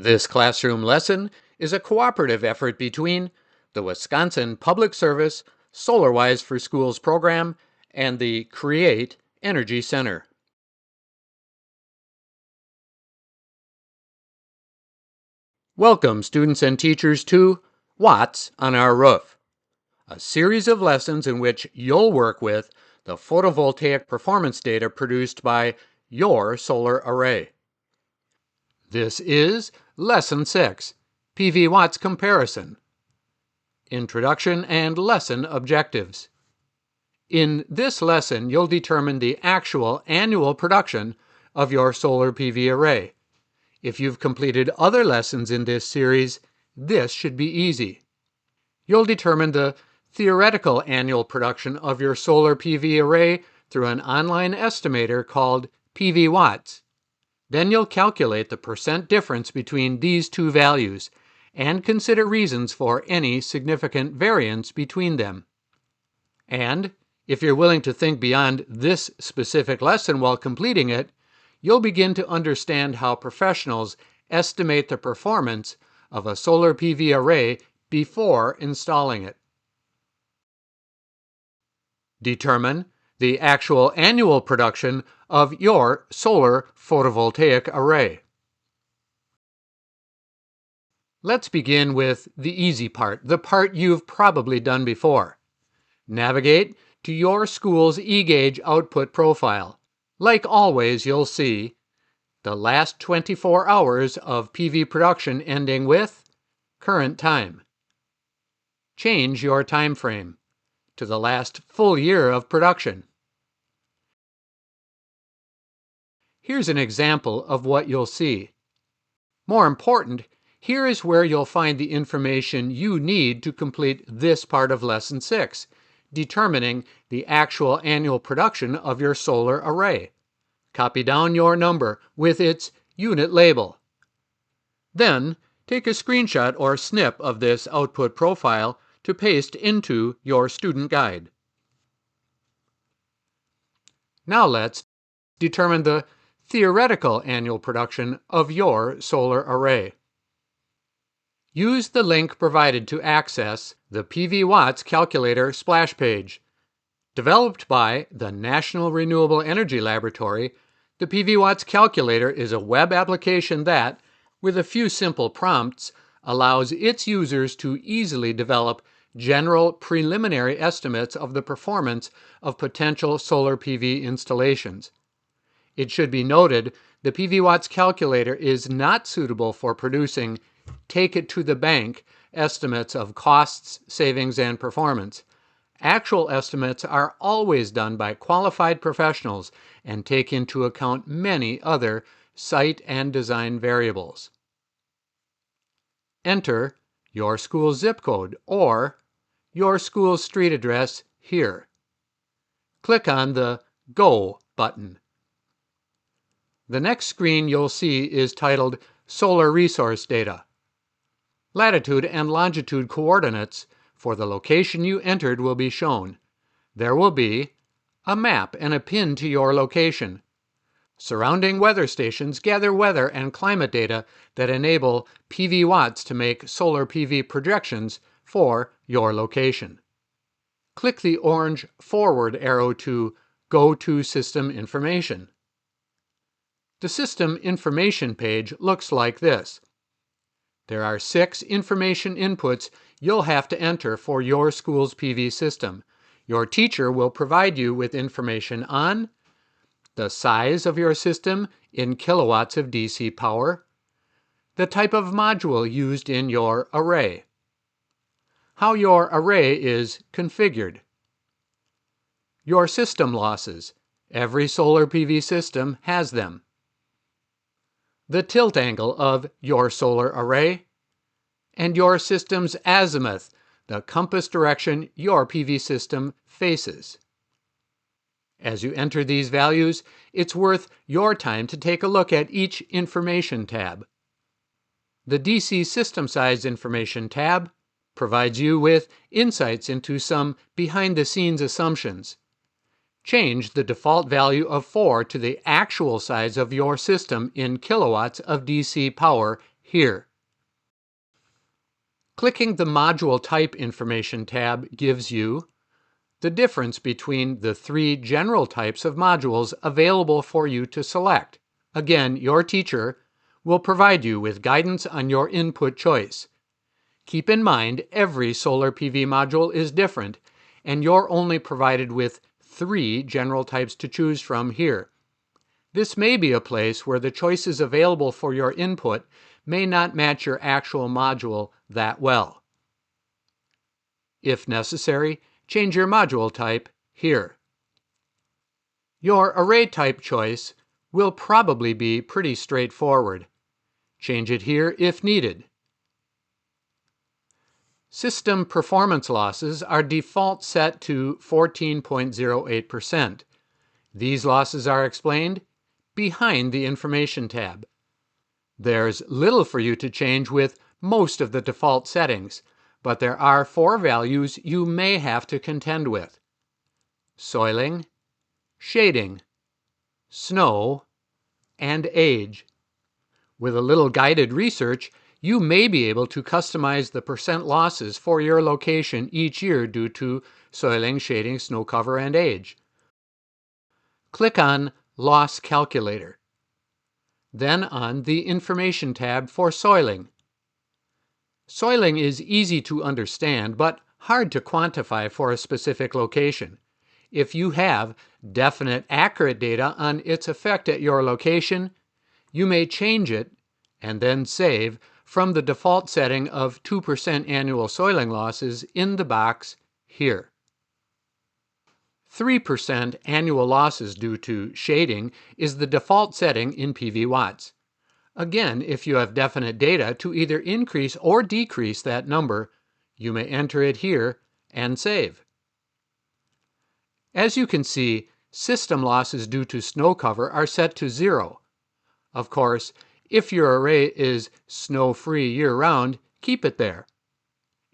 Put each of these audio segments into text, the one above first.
This classroom lesson is a cooperative effort between the Wisconsin Public Service SolarWise for Schools program and the Create Energy Center. Welcome, students and teachers, to Watts on Our Roof, a series of lessons in which you'll work with the photovoltaic performance data produced by your solar array. This is Lesson 6, PVWatts Comparison. Introduction and Lesson Objectives. In this lesson, you'll determine the actual annual production of your solar PV array. If you've completed other lessons in this series, this should be easy. You'll determine the theoretical annual production of your solar PV array through an online estimator called PVWatts. Then you'll calculate the percent difference between these two values and consider reasons for any significant variance between them. And if you're willing to think beyond this specific lesson while completing it, you'll begin to understand how professionals estimate the performance of a solar PV array before installing it. Determine the actual annual production of your solar photovoltaic array. Let's begin with the easy part, the part you've probably done before. Navigate to your school's eGauge output profile. Like always, you'll see the last 24 hours of PV production ending with current time. Change your time frame to the last full year of production. Here's an example of what you'll see. More important, here is where you'll find the information you need to complete this part of Lesson 6, determining the actual annual production of your solar array. Copy down your number with its unit label. Then, take a screenshot or snip of this output profile to paste into your student guide. Now let's determine the theoretical annual production of your solar array. Use the link provided to access the PVWatts calculator splash page. Developed by the National Renewable Energy Laboratory, the PVWatts calculator is a web application that, with a few simple prompts, allows its users to easily develop general preliminary estimates of the performance of potential solar PV installations. It should be noted the PVWatts calculator is not suitable for producing take-it-to-the-bank estimates of costs, savings, and performance. Actual estimates are always done by qualified professionals and take into account many other site and design variables. Enter your school's zip code or your school's street address here. Click on the Go button. The next screen you'll see is titled Solar Resource Data. Latitude and longitude coordinates for the location you entered will be shown. There will be a map and a pin to your location. Surrounding weather stations gather weather and climate data that enable PVWatts to make solar PV projections for your location. Click the orange forward arrow to Go to System Information. The System Information page looks like this. There are 6 information inputs you'll have to enter for your school's PV system. Your teacher will provide you with information on the size of your system in kilowatts of DC power, the type of module used in your array, how your array is configured, your system losses. Every solar PV system has them. The tilt angle of your solar array, and your system's azimuth, the compass direction your PV system faces. As you enter these values, it's worth your time to take a look at each information tab. The DC System Size Information tab provides you with insights into some behind-the-scenes assumptions. Change the default value of 4 to the actual size of your system in kilowatts of DC power here. Clicking the Module Type Information tab gives you the difference between the 3 general types of modules available for you to select. Again, your teacher will provide you with guidance on your input choice. Keep in mind, every solar PV module is different, and you're only provided with 3 general types to choose from here. This may be a place where the choices available for your input may not match your actual module that well. If necessary, change your module type here. Your array type choice will probably be pretty straightforward. Change it here if needed. System performance losses are default set to 14.08%. These losses are explained behind the Information tab. There's little for you to change with most of the default settings, but there are 4 values you may have to contend with: soiling, shading, snow, and age. With a little guided research, you may be able to customize the percent losses for your location each year due to soiling, shading, snow cover, and age. Click on Loss Calculator, then on the Information tab for soiling. Soiling is easy to understand, but hard to quantify for a specific location. If you have definite, accurate data on its effect at your location, you may change it and then save from the default setting of 2% annual soiling losses in the box here. 3% annual losses due to shading is the default setting in PVWatts. Again, if you have definite data to either increase or decrease that number, you may enter it here and save. As you can see, system losses due to snow cover are set to 0. Of course, if your array is snow-free year-round, keep it there.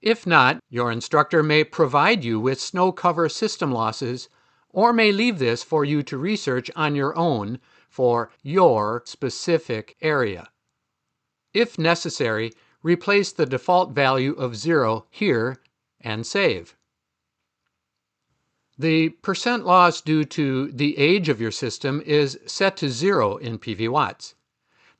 If not, your instructor may provide you with snow cover system losses, or may leave this for you to research on your own for your specific area. If necessary, replace the default value of 0 here and save. The percent loss due to the age of your system is set to 0 in PVWatts.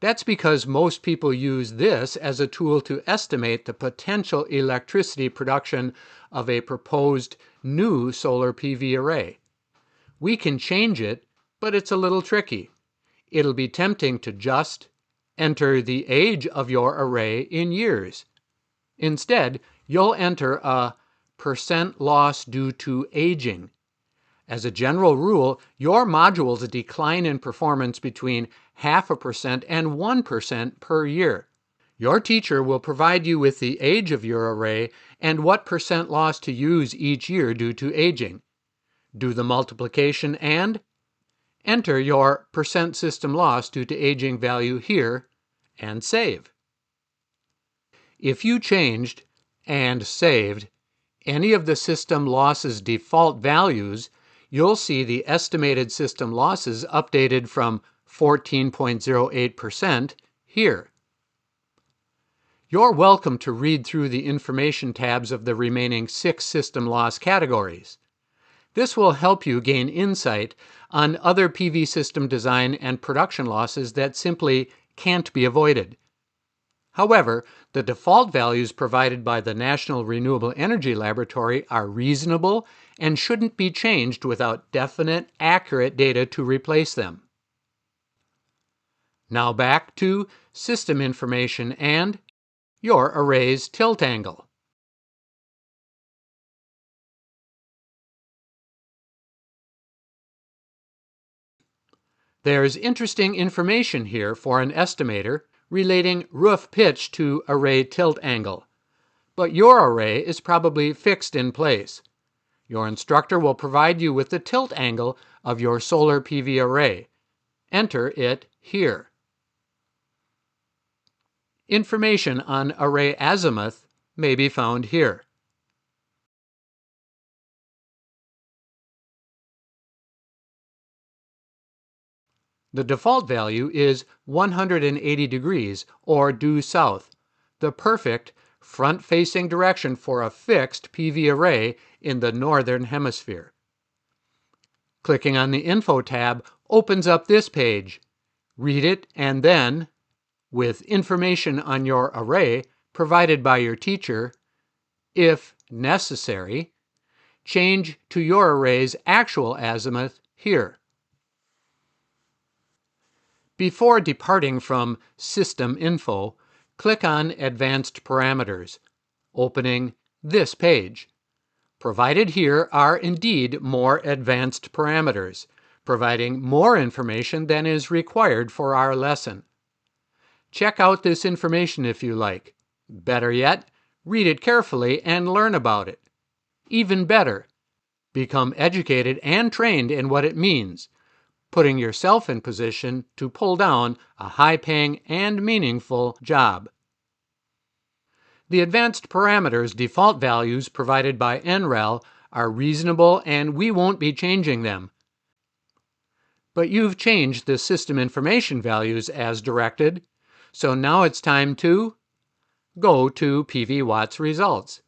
That's because most people use this as a tool to estimate the potential electricity production of a proposed new solar PV array. We can change it, but it's a little tricky. It'll be tempting to just enter the age of your array in years. Instead, you'll enter a percent loss due to aging. As a general rule, your modules decline in performance between 0.5% and 1% per year. Your teacher will provide you with the age of your array and what percent loss to use each year due to aging. Do the multiplication and enter your percent system loss due to aging value here and save. If you changed and saved any of the system losses default values, you'll see the estimated system losses updated from 14.08% here. You're welcome to read through the information tabs of the remaining 6 system loss categories. This will help you gain insight on other PV system design and production losses that simply can't be avoided. However, the default values provided by the National Renewable Energy Laboratory are reasonable and shouldn't be changed without definite, accurate data to replace them. Now back to system information and your array's tilt angle. There's interesting information here for an estimator relating roof pitch to array tilt angle. But your array is probably fixed in place. Your instructor will provide you with the tilt angle of your solar PV array. Enter it here. Information on array azimuth may be found here. The default value is 180 degrees, or due south, the perfect front-facing direction for a fixed PV array in the northern hemisphere. Clicking on the Info tab opens up this page. Read it and then, with information on your array provided by your teacher, if necessary, change to your array's actual azimuth here. Before departing from System Info, click on Advanced Parameters, opening this page. Provided here are indeed more advanced parameters, providing more information than is required for our lesson. Check out this information if you like. Better yet, read it carefully and learn about it. Even better, become educated and trained in what it means, putting yourself in position to pull down a high-paying and meaningful job. The advanced parameters default values provided by NREL are reasonable and we won't be changing them. But you've changed the system information values as directed, so now it's time to go to PVWatts results.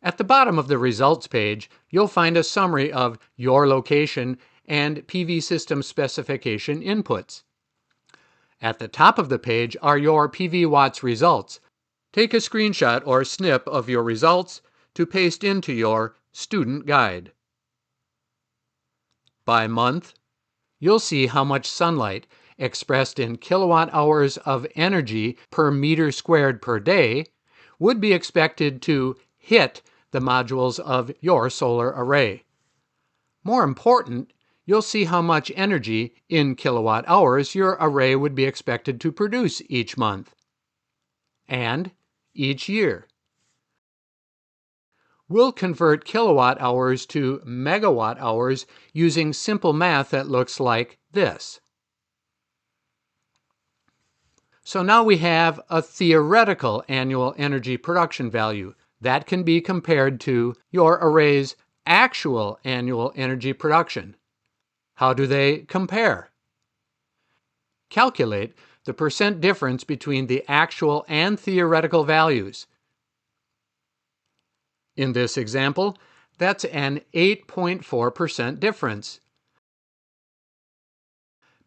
At the bottom of the results page, you'll find a summary of your location and PV system specification inputs. At the top of the page are your PVWatts results. Take a screenshot or snip of your results to paste into your student guide. By month, you'll see how much sunlight, expressed in kilowatt hours of energy per meter squared per day, would be expected to hit the modules of your solar array. More important, you'll see how much energy in kilowatt hours your array would be expected to produce each month and each year. We'll convert kilowatt hours to megawatt hours using simple math that looks like this. So now we have a theoretical annual energy production value that can be compared to your array's actual annual energy production. How do they compare? Calculate the percent difference between the actual and theoretical values. In this example, that's an 8.4% difference.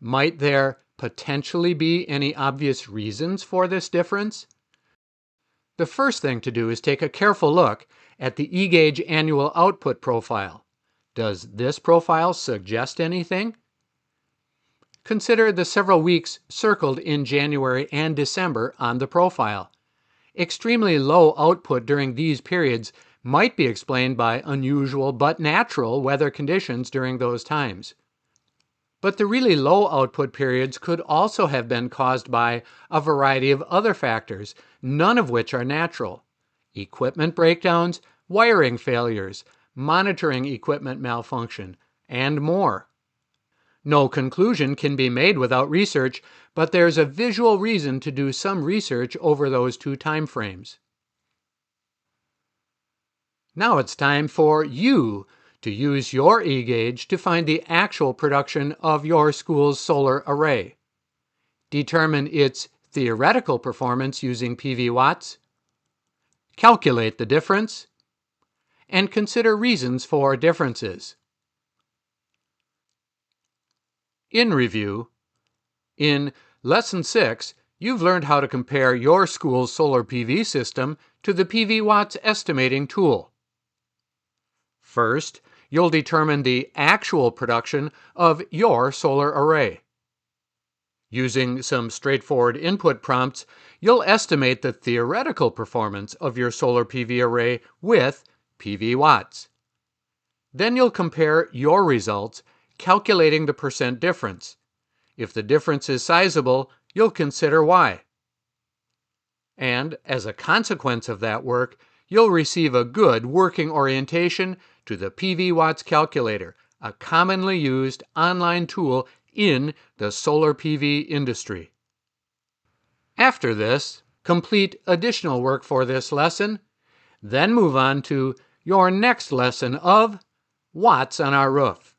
Might there potentially be any obvious reasons for this difference? The first thing to do is take a careful look at the eGauge annual output profile. Does this profile suggest anything? Consider the several weeks circled in January and December on the profile. Extremely low output during these periods might be explained by unusual but natural weather conditions during those times. But the really low output periods could also have been caused by a variety of other factors, none of which are natural. Equipment breakdowns, wiring failures, monitoring equipment malfunction, and more. No conclusion can be made without research, but there's a visual reason to do some research over those two time frames. Now it's time for you to use your eGauge to find the actual production of your school's solar array. Determine its theoretical performance using PVWatts, calculate the difference, and consider reasons for differences. In review, in Lesson 6, you've learned how to compare your school's solar PV system to the PVWatts estimating tool. First, you'll determine the actual production of your solar array. Using some straightforward input prompts, you'll estimate the theoretical performance of your solar PV array with PVWatts. Then you'll compare your results, calculating the percent difference. If the difference is sizable, you'll consider why. And as a consequence of that work, you'll receive a good working orientation to the PVWatts calculator, a commonly used online tool in the solar PV industry. After this, complete additional work for this lesson, then move on to your next lesson of Watts on Our Roof.